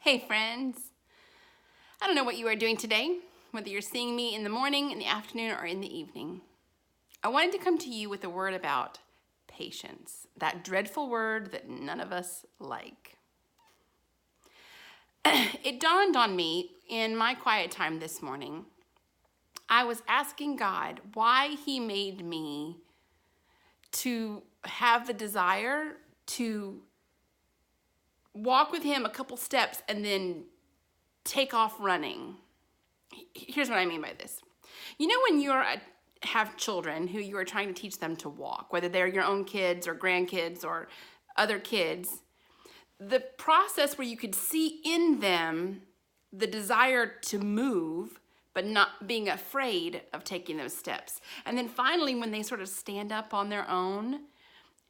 Hey friends, I don't know what you are doing today, whether you're seeing me in the morning, in the afternoon, or in the evening. I wanted to come to you with a word about patience, that dreadful word that none of us like. It dawned on me in my quiet time this morning. I was asking God why He made me to have the desire to walk with Him a couple steps and then take off running. Here's what I mean by this. You know when have children who you are trying to teach them to walk, whether they're your own kids or grandkids or other kids, the process where you could see in them the desire to move, but not being afraid of taking those steps. And then finally, when they sort of stand up on their own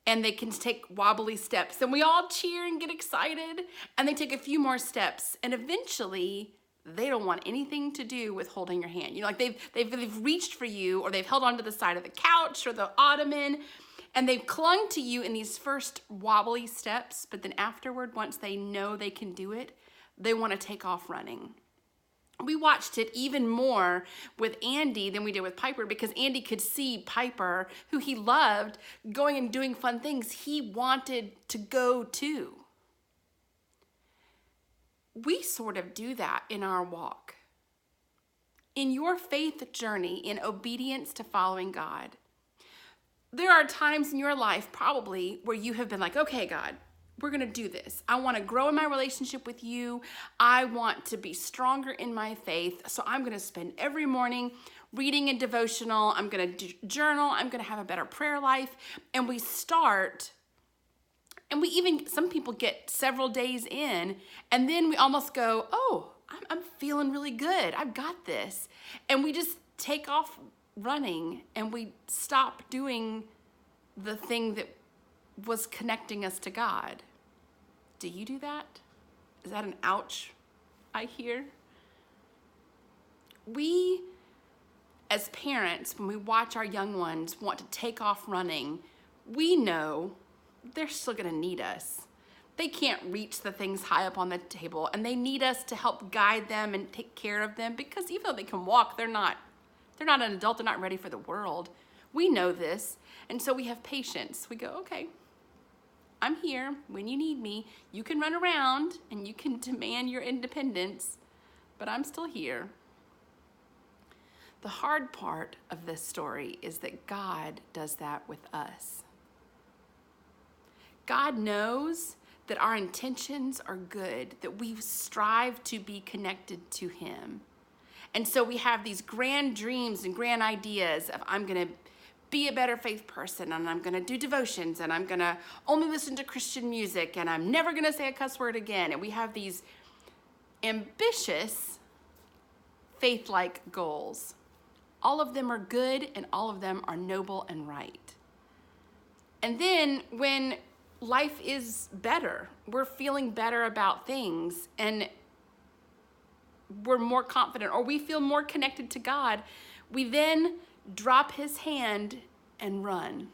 and they can take wobbly steps, and we all cheer and get excited, and they take a few more steps, and eventually they don't want anything to do with holding your hand. You know, like they've reached for you, or they've held onto the side of the couch or the ottoman, and they've clung to you in these first wobbly steps, but then afterward, once they know they can do it, they want to take off running. We watched it even more with Andy than we did with Piper, because Andy could see Piper, who he loved, going and doing fun things he wanted to go too. We sort of do that in our walk. In your faith journey, in obedience to following God, there are times in your life probably where you have been like, okay, God, we're going to do this. I want to grow in my relationship with you. I want to be stronger in my faith. So I'm going to spend every morning reading a devotional. I'm going to journal. I'm going to have a better prayer life. And we start, and some people get several days in, and then we almost go, oh, I'm feeling really good. I've got this. And we just take off running, and we stop doing the thing that was connecting us to God. Do you do that? Is that an ouch I hear? We, as parents, when we watch our young ones want to take off running, we know they're still gonna need us. They can't reach the things high up on the table, and they need us to help guide them and take care of them, because even though they can walk, they're not an adult, they're not ready for the world. We know this, and so we have patience. We go, okay, I'm here when you need me. You can run around and you can demand your independence, but I'm still here. The hard part of this story is that God does that with us. God knows that our intentions are good, that we strive to be connected to Him. And so we have these grand dreams and grand ideas of, I'm going to be a better faith person, and I'm going to do devotions, and I'm going to only listen to Christian music, and I'm never going to say a cuss word again. And we have these ambitious faith-like goals. All of them are good, and all of them are noble and right. And then when life is better, we're feeling better about things, and we're more confident, or we feel more connected to God, we then drop His hand and run.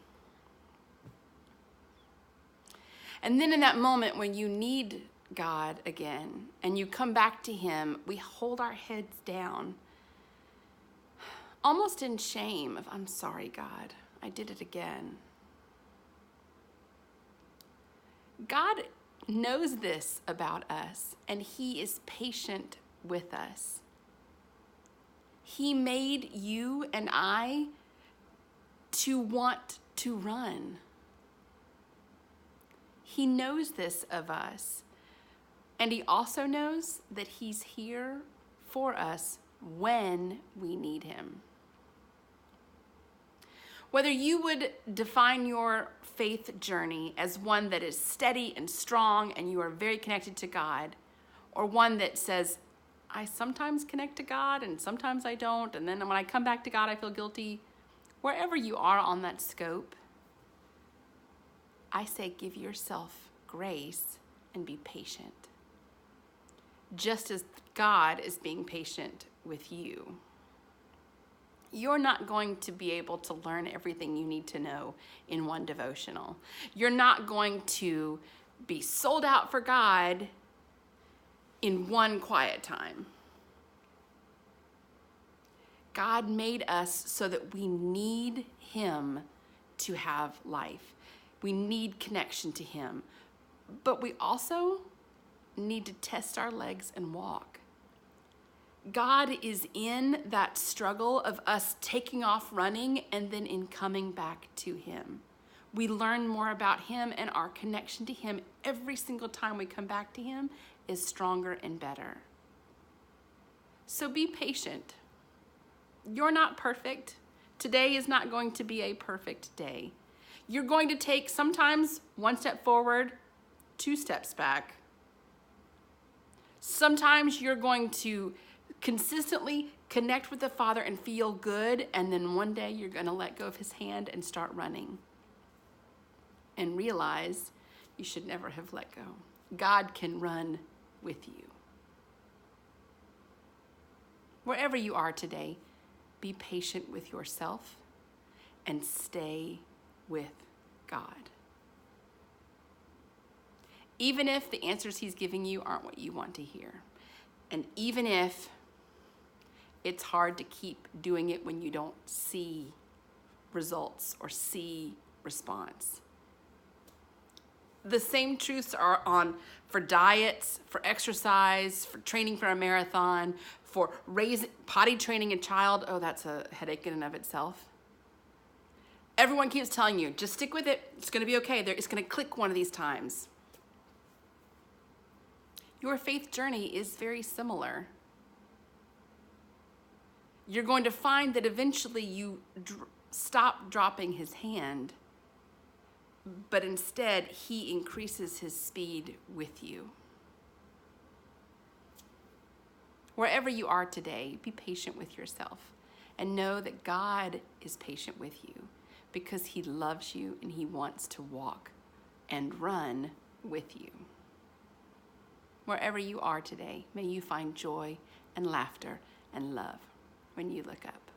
And then in that moment when you need God again and you come back to Him, we hold our heads down, almost in shame of, I'm sorry, God, I did it again. God knows this about us, and He is patient with us. He made you and I to want to run. He knows this of us, and He also knows that He's here for us when we need Him. Whether you would define your faith journey as one that is steady and strong and you are very connected to God, or one that says, I sometimes connect to God and sometimes I don't, and then when I come back to God I feel guilty, wherever you are on that scope, I say give yourself grace and be patient, just as God is being patient with you. You're not going to be able to learn everything you need to know in one devotional. You're not going to be sold out for God in one quiet time. God made us so that we need him to have life. We need connection to him. But we also need to test our legs and walk. God is in that struggle of us taking off running and then in coming back to him. We learn more about him, and our connection to him every single time we come back to him is stronger and better. So be patient. You're not perfect. Today is not going to be a perfect day. You're going to take sometimes one step forward, 2 steps back. Sometimes you're going to consistently connect with the Father and feel good, and then one day you're going to let go of his hand and start running and realize you should never have let go. God can run with you. Wherever you are today, be patient with yourself and stay with God. Even if the answers he's giving you aren't what you want to hear, and even if it's hard to keep doing it when you don't see results or see response. The same truths are on for diets, for exercise, for training for a marathon, for potty training a child. Oh, that's a headache in and of itself. Everyone keeps telling you, just stick with it. It's going to be okay. It's going to click one of these times. Your faith journey is very similar. You're going to find that eventually you stop dropping his hand, but instead he increases his speed with you. Wherever you are today, be patient with yourself and know that God is patient with you because he loves you and he wants to walk and run with you. Wherever you are today, may you find joy and laughter and love when you look up.